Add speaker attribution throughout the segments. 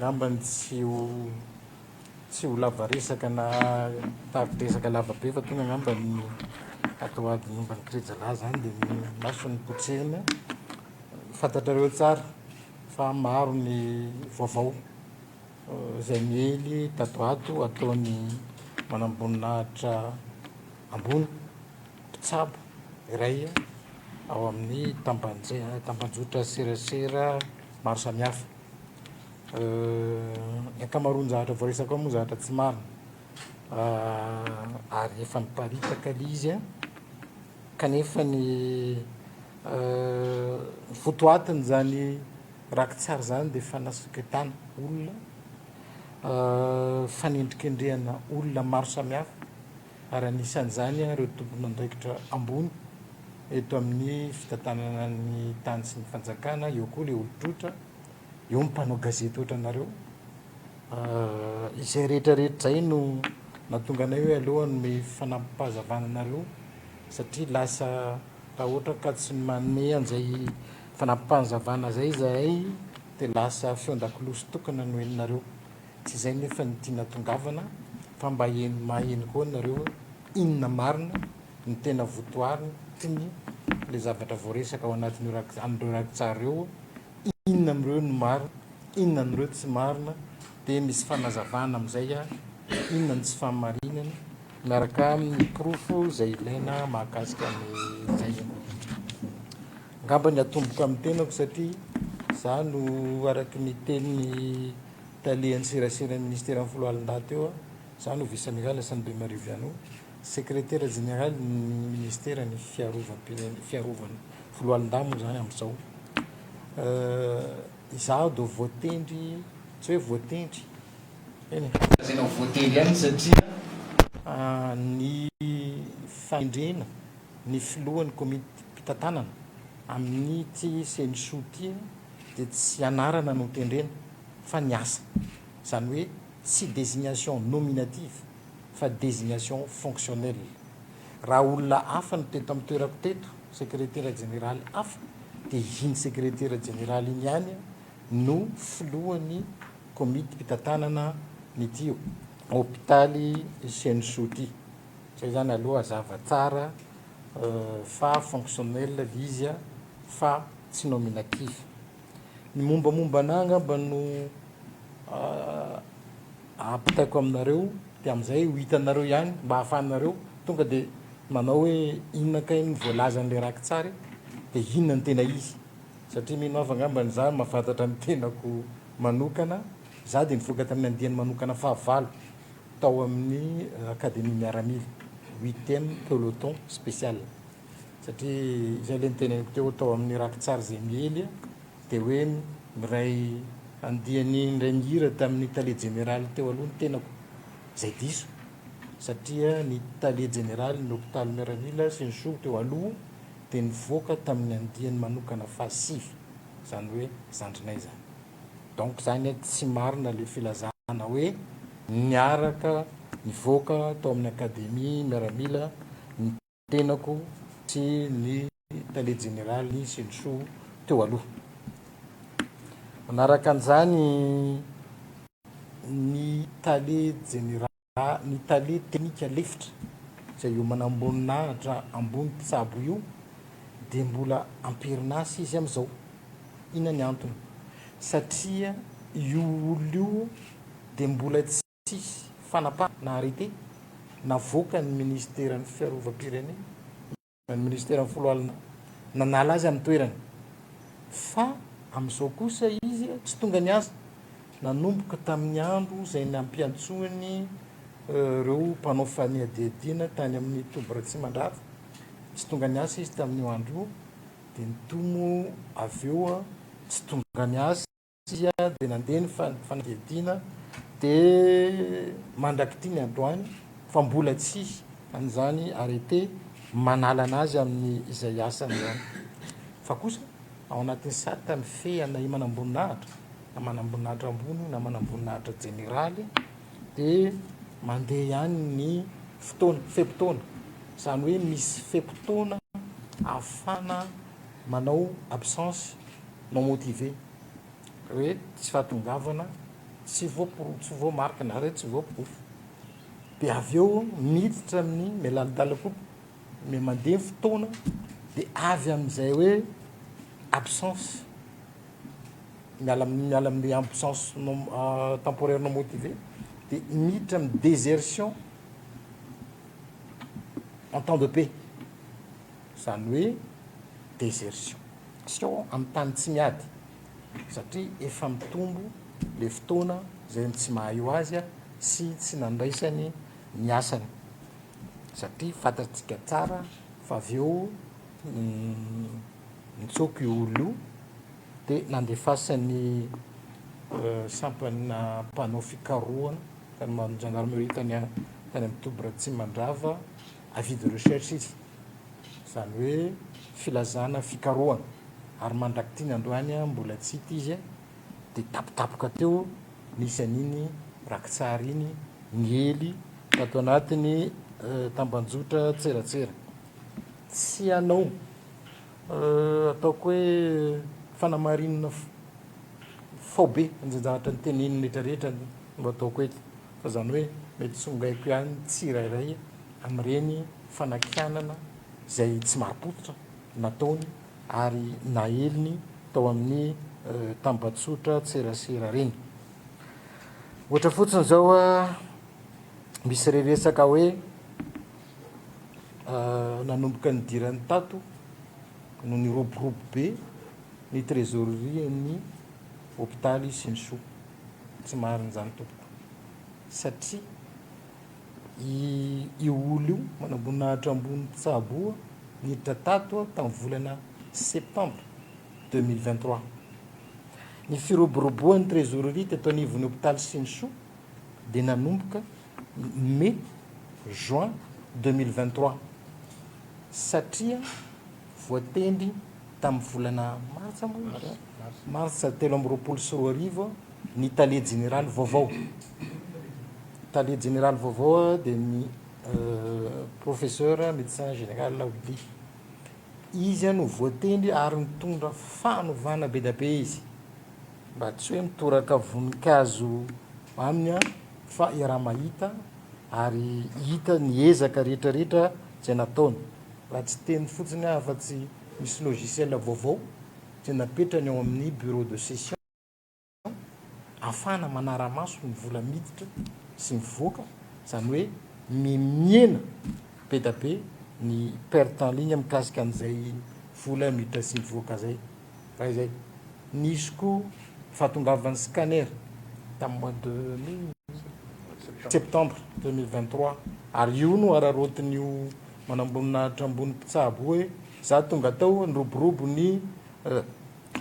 Speaker 1: ngambany tsy ho lava resaka na tavy resaka lava be fa tonga ngambany atao ady nombany kirejalahy zany dia ny masony potsehina fantatrareo tsara fa maro ny vaovao izay miely tato ato ataony manamboninahitra ambony mpitsabo iray ao amin'ny tambanjotra serasera maro samihafa. Ny ankamaroan-jahatra voaresaka ao moa zahatra tsy marina ary efa niparitaka ilay izy kanefa ny fotoatiny zany rakitsary zany dia fanasaketana olona fanendrikendrehana olona maro samihafa ary anisan'izany ireo tompona andraikitra ambony eto amin'ny fitantanana ny tany sy ny fanjakana, eo koa ilay olo-trotra, eo mpanao gazety ohatranareo. Izay rehetrarehetra izay no nahatonga anay hoe alohany me fanampahazavanan-nareo satria lasa raha ohatra ka tsy manome an'izay fanampahazavana zay zahay dia lasa feon-dakiloha sy tokana no heninareo. Tsy izay nefa ny tiana tongavana fa mba maheno koa nareo inona marina ny tena votoariny tiny le zavatra voaresaka ao anatin'ireo rakitsary ireo, inona amin'ireo no marina, inona amin'ireo tsy marina, dia misy fanazavana amin'izay inona ny tsy fahamarinana miaraka amin'ny profo izay ilaina mahakasika amin'izay. Ngamba ny atomboka amin'ny tenako satria za no araky ny tenin'ny talian'ny seraseran'ny ministera amin'ny foloalindahy teo za no vice amiral Assane Mariviano, secrétaire général ny ministera ny fiarovana foloalindahy moa zany amin'izao. Izaho do voatendry tsy hoe voatendry ena voatendry ihany satria ny fahendrena ny filohan'ny komity mpitantanana amin'ny ty senisoty dia tsy anarana no tendrena fa ny asa, zany hoe tsy désignation nominative fa désignation fonctionnelle. Raha olona hafa no teto amin'ny toerako teto secrétaire général hafa dia iny secrétaire général iny ihany no filohan'ny komity mpitantanana nyty hôpitaly senisoty. Zay zany aloha hazava tsara fa fonctionnelle izy fa tsy nominative. Ny mombamomba anah ngamba no ampitaiko aminareo dia amin'izay ho hitanareo ihany mba hahafahanareo tonga dia manao hoe inona ka iny voalaza n'ilay rakitsary dia inona ny tena izy, satria mino hafa ngambany za mahafantatra ny tenako manokana. Za dia nivoaka tamin'ny andiany manokana fahavalo tao amin'ny akademia miaramila 8e peloton spécial, satria izay le niteneniko teo tao amin'ny rakitsary zay miely dia hoe miray andiany ndray mihira tamin'ny tale général teo aloha ny tenako zay diso, satria ny tale général ny hôpitaly miaramila senisoa teo aloha dia nivoaka tamin'ny andiany manokana fahasivy, zany hoe zandrinay zany. Donc zany tsy marina le filazana hoe niaraka nivoaka tao amin'ny akademia miaramila ny tenako sy ny tale général ny senisoa teo aloha. Manaraka an'izany ny tale général ny tale teknika lefitra izay io manamboninahitra ambony mpitsabo io dia mbola amperinasa izy amin'izao. Inona ny antony? Satria io olo io dia mbola tsisy fanapahana na arrêté navoaka ny ministera ny fiarovam-pirenena ny ministera ny foloalina nanala azy amin'ny toerany, fa amin'izao kosa izy tsy tonga ny asa nanomboka tamin'ny andro izay nampiantsoany ireo mpanao faniadiadiana tany amin'ny Tobra Tsimandrava, tsy tonga ny asa izy tamin'io andro io dia nitomo avy eo tsy tonga ny asa izy dia nandeha ny fanadiadiana dia mandrakity ny androany fa mbola tsisy an'izany arrêté manala anazy amin'ny izay asany zany. Fa kosa ao anatin'ny sarita mifehana manamboninahitra na manamboninahitra ambony na manamboninahitra généraly dia mandeha ihany ny fotoana fe-potoana, zany hoe misy fe-potoana ahafana manao absence non motivé hoe tsy fahatongavana tsy voamarika na re tsy voapofo. Dia avy eo miditra amin'ny mialaladala koa mandeha fotoana dia avy amin'izay hoe absence miala amin'ny absence temporaire non motivée dia miditra amin'ny désertion en temps de paix, izany hoe désertion amin'ny tany tsy miady satria efa mitombo le fotoana zay tsy mahay ho azy sy tsy nandraisany ny asany satria fantatsika tsara fa avy eo nitsoky olo dia nandefasany sampana mpanao fikarohana tany gendarmerie tany amin'ny Tobo tsy mandrava avis de recherche izy, izany hoe filazana fikarohana ary mandraky tiany androany mbola tsy hita izy dia tapotapoka teo nisy an'iny rakitsara iny niely tato anatiny tambanjotra tseratsera tsy anao ataoko hoe fanamarinana fao be anjanjahatra ny teneniny rehetrarehetra mba ataoko hoe fa zany hoe mety songaiko ihany tsirairay amin'ireny fanakianana zay tsy maripototra nataony ary naheliny tao amin'ny tambatsotra tserasera reny. Ohatra fotsiny zao misy reresaka hoe nanomboka nidirany tato no niroborobo be ny trésorerie ny hôpitaly Sinsou, tsy maharin'izany tompoko satria io olo io manamboninahitra ambony tsabo niditra tato tamin'ny volana septembre 2023. Ny firoboroboan'ny trésorerie teto anivon'ny hôpitaly Sinsou dia nanomboka mai juin 2023 satria voatendry tamin'ny volana martsa 13 ny tale général vaovao. Tale général vaovao dia ny professeur médecin général Laoudi izy no voatendry ary mitondra fanovana be da be izy mba tsy hoe mitoraka voninkazo aminy fa i raha mahita ary hita ny ezaka rehetrarehetra zay nataony raha tsy teny fotsiny afa-tsy misy logiciel vaovao zay napetrany ao amin'ny bureau de session afana manara-maso ny vola miditra sy mivoaka, izany hoe miena be da be ny perte en ligne mikasika an'izay vola miditra sy mivoaka zay. Raha izay nisy koa fahatongavan'ny scanner tamin'ny mois de septembre 2023 ary io no ararotin'io manamboninahitra ambony mpitsabo hoe za tonga tao niroborobo ny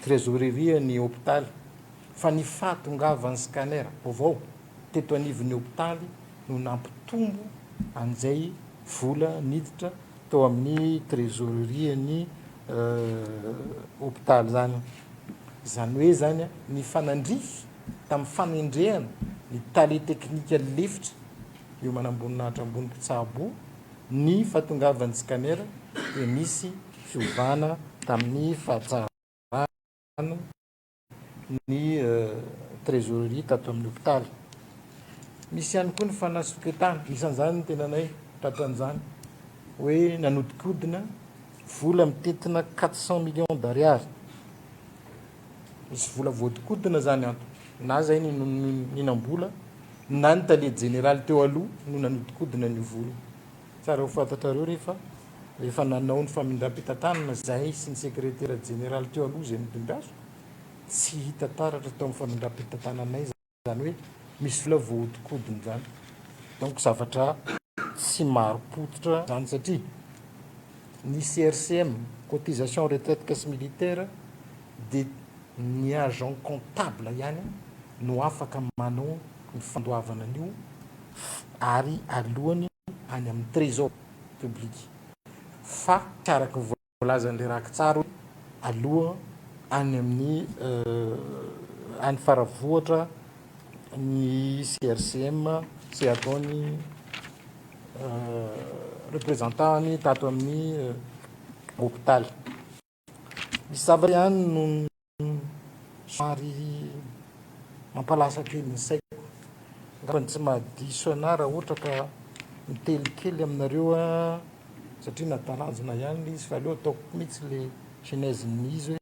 Speaker 1: trésorerie ny hôpitaly fa ny fahatongavan'ny scanner vaovao teto anivon'ny hôpitaly no nampitombo an'izay vola niditra tao amin'ny trésorerie ny hôpitaly zany hoe zany ny fanandrify tamin'ny fanendrehana ny tale teknika lefitra io manamboninahitra ambony mpitsabo ny fahatongavan'ny scanner dia misy fiovana tamin'ny fahatsarana ny trésorerie tato amin'ny hôpitaly. Misy ihany koa ny fanasoketana isan'izany ny tenanay tato an'izany hoe nanodikodina vola mitentina 400 millions d'ariary. Misy vola voadikodina zany ato na zay ninam-bola na ny tale général teo aloha no nanodikodina ny vola. Tsara ho fantatrareo rehefa nanao ny famindram-pitantanana zahay sy ny secrétaire général teo aloha zay midimbiaso tsy hita taratra tao amin'ny famindram-pitantananay zany hoe misy vola voadikodina zany. Donc zavatra tsy maripototra zany satria ny CRCM cotisation retraite caisse militaire dia ny agent comptable ihany no afaka manao ny fandoavana an'io ary alohany any amin'ny trésor public fa tsy araka voalazan'le rakitsara aloha any amin'ny any faravohatra ny CRCM sy ataony représentantny tato amin'ny hôpitaly. Misy zavatra ihany no somary mampalasa kely ny saiko ngambany tsy mahadiso ana raha ohatra ka mitelikely aminareo a satria natalanjona ihany izy fa aleo ataoko mihitsy le genèse n'izy hoe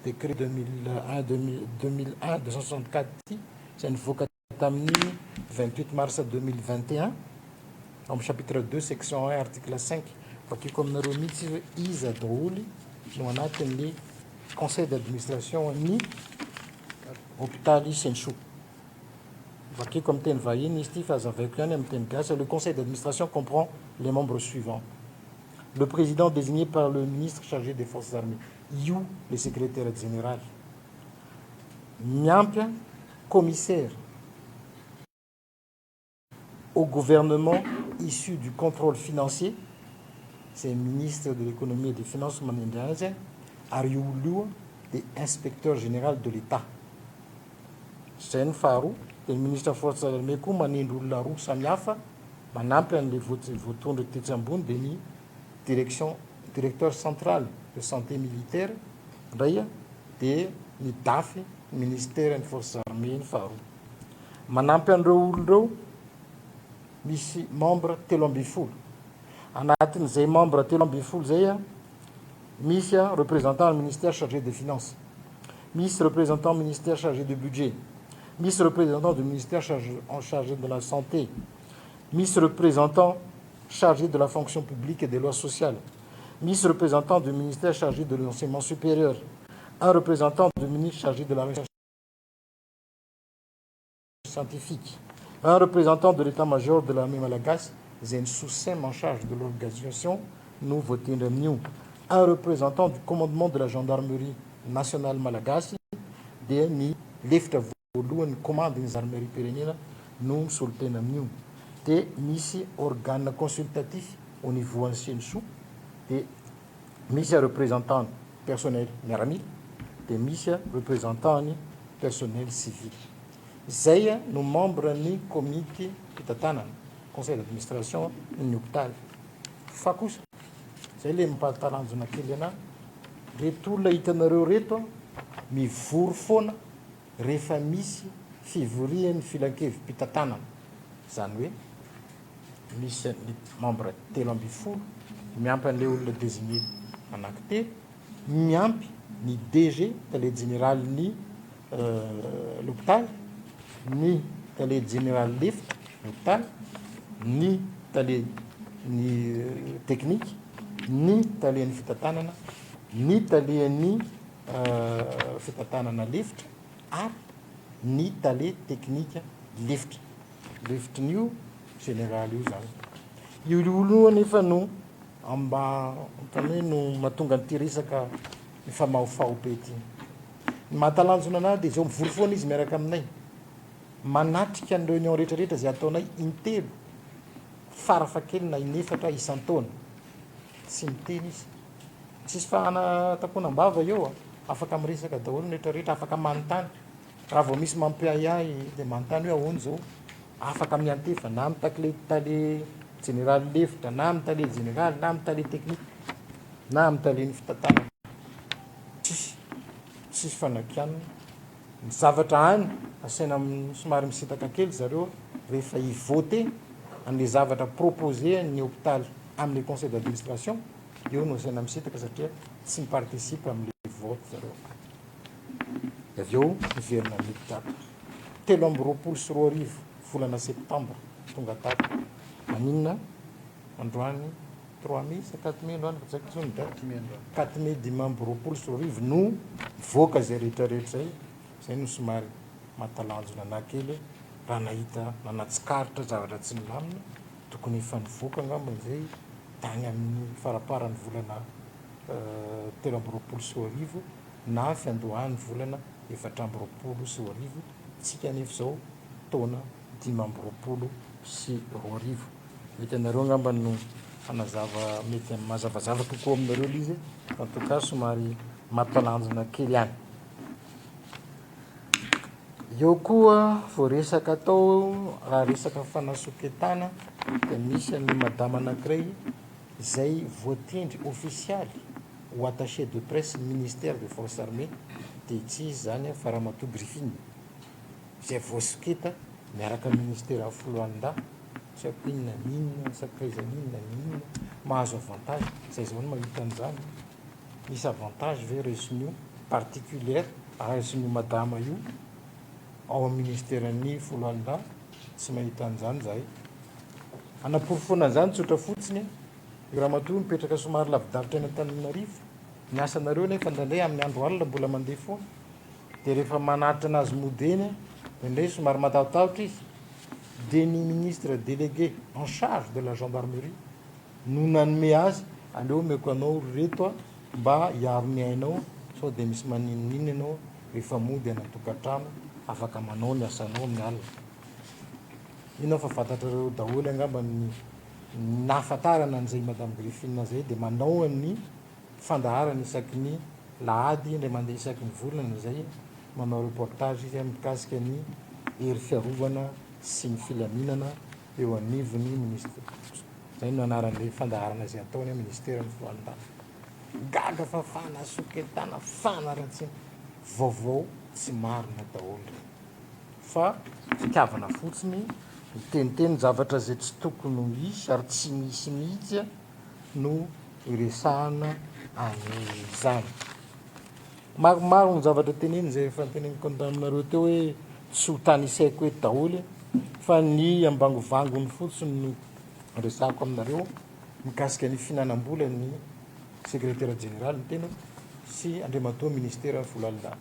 Speaker 1: décret 2001-264 ty izay nivoaka tamin'ny 28 mars 2021 amin'ny chapitre 2 section 1 article 5 vakiko aminareo mihitsy izy hoe iza daholy no anatin'le conseil d'administration ny hôpitaly Senchou. Vakiko amin'ny teny vahiny izy ty fa azavaiko ihany amin'ny teny gasy. Le conseil d'administration comprend les membres suivants: le président désigné par le ministre chargé des forces armées, io le secrétaire général, miampy commissaire au gouvernement issu du contrôle financier, c'est le ministre de l'économie et des finances manindry azy, ary io de inspecteur général de l'État. Zay ny faharoa. Le ministre forces armées koa manindry olona roa samihafa manampy an'le voatondry tetsy ambony de ny directeur central de santé militaire ndray de ny DAF, ministère ny forces armées ny faharoa. Manampy an'ireo olon'ireo misy membre telo amby folo. Anatin'izay membre telo amby folo zay misy représentant ministère chargé des finances, misy représentant ministère chargé du budget, misy représentant du ministère chargé de la santé, misy représentant chargé de la fonction publique et des lois sociales, misy représentant du ministère chargé de l'enseignement supérieur, un représentant du ministre chargé de la recherche scientifique, un représentant de l'état-major de l'armée malagasy, zay ny sous-sem en charge de l'organisation no voatendry amin'io, un représentant du commandement de la gendarmerie nationale malagasy, de ny lefitra voalohany commande ny gendarmerie pirenena no misolitena amin'io, de misy organe consultatif au niveau an'ny Senchou, de misy représentant personnel miaramila, de misy représentant ny personnel civil. Zay no membre ny comité fitantanana conseil d'administration ny hôpitaly. Fa kosa zay le mimpahatalanjona kely ana, reto olona hitanareo reto mivory foana rehefa misy fivorian'ny filankevim-pitantanana. Zany hoe misy membre telo amby folo miampy an'le olona désigné anankitelo, miampy ny DG tale général ny l'hôpital, ny tale général lefitra l'hôpital, ny tale ny technique, ny talen'ny fitantanana, ny talen'ny fitantanana lefitra ary ny tale technique lefitra. Lefitrin'io général io zany. Io olo nefa no amba tany no mahatonga an'ity resaka mifamaofao be ty. Ny mahatalanjona anazy de zao mivory foana izy miaraka aminay, manatrika ny réunion rehetrarehetra zay ataonay intelo farafakely na inefatra isan-taona. Tsy miteny izy, tsisy fahana-takonam-bava eo, afaka miresaka daholo ny rehetrarehetra, afaka manontany raha vao misy mampiahiahy de manontany hoe ahoana zao, afaka miantefa na amin'ny tale général lefitra, na amin'ny tale général, na amin'ny tale technique, na amin'ny talen'ny fitantanana. Tsisy fanakianana. Ny zavatra any asaina somary misitaka kely zareo rehefa hivote an'le zavatra proposé ny hôpital amin'ny conseil d'administration, eo no asaina misitaka satria tsy miparticipe amin'le vote zareo. Avy eo miverina ny data telo amby roapolo sy roa arivo volana septembre tonga tato maninona androany 3 mai sa 4 mai androany fatsaky date 4 mai dimy amby roapolo sy roa arivo no voaka zay rehetrarehetra zay. Zay no somary mahatalanjona anakely raha nahita nanatsikaritra zavatra tsy milamina tokony efa nivoaka angambany zay tany amin'ny faraparan'ny volana telo amby roapolo sy roa arivo na fiandohan'ny volana efatra amby roapolo sy roa arivo, tsika nefa zao taona dimy amby roapolo sy roa arivo. Mety anareo angambany no fanazava mety mazavazava kokoa aminareo lizy, en tout cas somary mahatalanjona kely ihany. Eo koa voaresaka atao raha resaka fanasoketana de misy an'le madama anankiray zay voatendry officialy ho attaché de presse ministère des forces armées de tsy izy zany Faramatoa Griffine. zay voasoketa miaraka ministera foloalinda tsy ako inona ninona sakaiza ninona ninona mahazo avantage zay zao no mahita an'izany misy avantage ve resinio particulière resinio madama io ao amin'ny ministeran'ny foloalinda tsy mahita an'izany zahay anaporofona an'izany tsotra fotsiny io raha matoa mipetraka somary lavidavitra eny Antananarivo ny asanareo nefa ndraindray amin'ny andro alina mbola mandeha foana dia rehefa manaritra anazy modeny indray somary matahotahotry izy dia ny ministre délégué en charge de la gendarmerie no nanome azy aleo meko anao reto mba hiaro ny ainao sao dia misy maninonina ianao rehefa mody anatokantrano afaka manao ny asanao amin'ny alina inao fa fantatrareo daholo angamba ny nahafantarana an'izay madame Griffine zay dia manao ny fandaharana isaky ny lahady indray mandeha isaky ny volana zay manao reportage izy mikasika ny hery fiarovana sy ny filaminana eo anivon'ny ministre zay no anaran'ilay fandaharana zay ataony ministera ny foloalinda gaga fa fana soketana fana ratsiny vaovao tsy marina daholo fa fitiavana fotsiny miteniteny zavatra zay tsy tokony hisy ary tsy misy mihitsy no iresahana an'izany maromaro ny zavatra teneny zay efa teneniko aminareo teo hoe tsy ho tany isaiko hoe daholo fa ny ambangovangony fotsiny no resahako aminareo mikasika ny finanam-bola ny secrétaire général ny tenako sy andriamatoa ministera foloalinda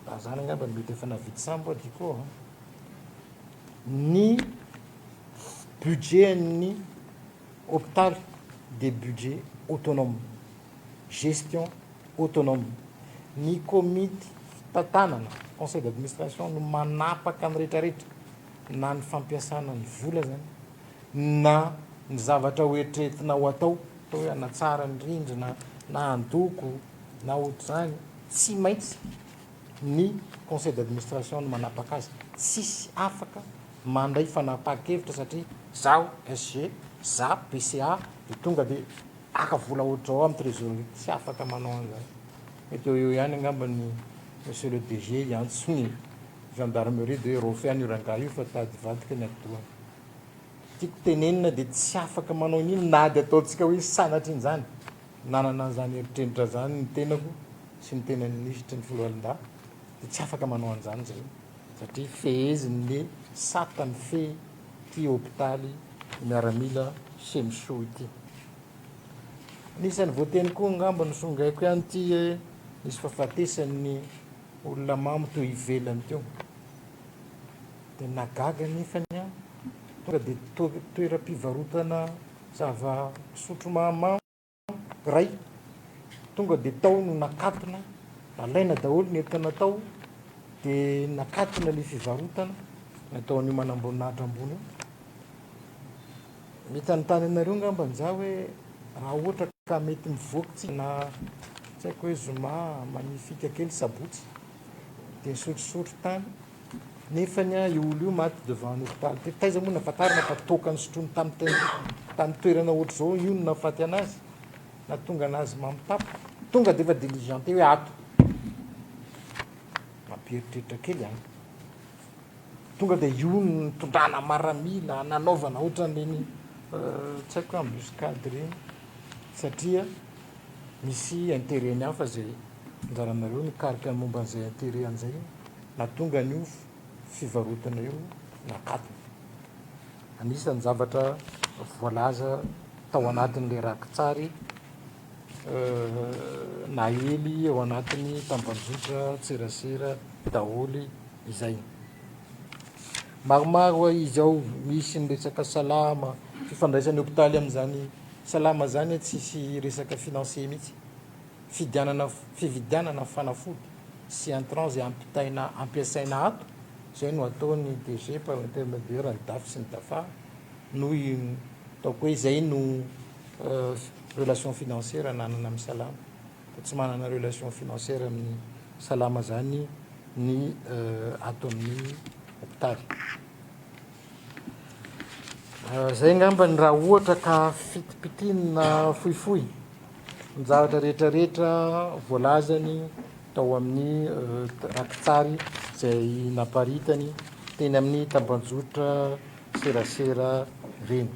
Speaker 1: raha zany angamba mety efa navidy sambo adiko ny budget ny hôpital des budgets autonomes gestion autonome ny komity tantanana conseil d'administration no manapaka ny rehetrarehetra na ny fampiasana ny vola zany na ny zavatra hoetretina ho atao hoe anatsara ny rindrina na andoko na ohatr'izany tsy maintsy ny conseil d'administration no manapaka azy tsisy afaka mandray fanapakevitra satria zao SG za PCA de tonga de aka vola ohatra ao amin'ny trésorerie tsy afaka manao an'izany mety eo ihany angamba ny monsieur le DG iantsony gendarmerie de rofy any ranga io fa tady vadika ny adoany tiako tenenina de tsy afaka manao an'iny na de ataontsika hoe sanatry in'izany nanana an'izany eritreritra zany ny tenako sy ny tenan'ny ministre ny foloalinda de tsy afaka manao an'izany zay satria feheziny le satany fe ty hôpitaly miaramila semso ity nisan'ny voateny koa ngamba ny songaiko ihany ty nisy fahafatesan'ny olona mamo toy ivelany teo de nagaga nefany a tonga de toeram-pivarotana zava-pisotro mahamamo ray tonga de tao no nakatona alaina daholo ny entana tao de nakatona le fivarotana natao an'io manamboninahitra ambony io mety anontany anareo ngamba nza hoe raha ohatra ka mety mivoaky na tsy haiko hoe zoma manifika kely sabotsy de nisotrosotro tany nefany a io olo io maty devant ny hôpitaly te taiza moa nafatarina fa tokany sotrony tamy toerana ohatra zao io no nafaty anazy na tonga anazy mamitapo tonga de efa diligenté hoe ato mampieritreritra kely any tonga de io ny tondrana maramila nanaovana ohatran'reny tsy haiko embuscade reny satria misy intérêt-ny hafa zay anjaranareo nikarika momba an'izay intérêt an'izay na tonga an'io fivarotana io nakatona anisan'ny zavatra voalaza tao anatin'le rakitsary na ely ao anatin'ny tambanjotra tserasera daholy izay maromaro izy ao misy ny resaka salama fifandraisan'ny hôpitaly amin'izany salama zany tsisy resaka financier mihitsy fividianana fanafody sy entrant zay ampiasaina ato zay no ataony DG par intermédiaire ny DAF sy ny DAFA no ataoko hoe zay no relation financière ananana amin'ny salama fa tsy manana relation financière amin'ny salama zany ny ato amin'ny hôpitaly zay ngamba ny raha ohatra ka fitipitinina fohifohy ny zavatra rehetrarehetra voalazany tao amin'ny rakitsary zay naparitany teny amin'ny tambanjotra serasera reny.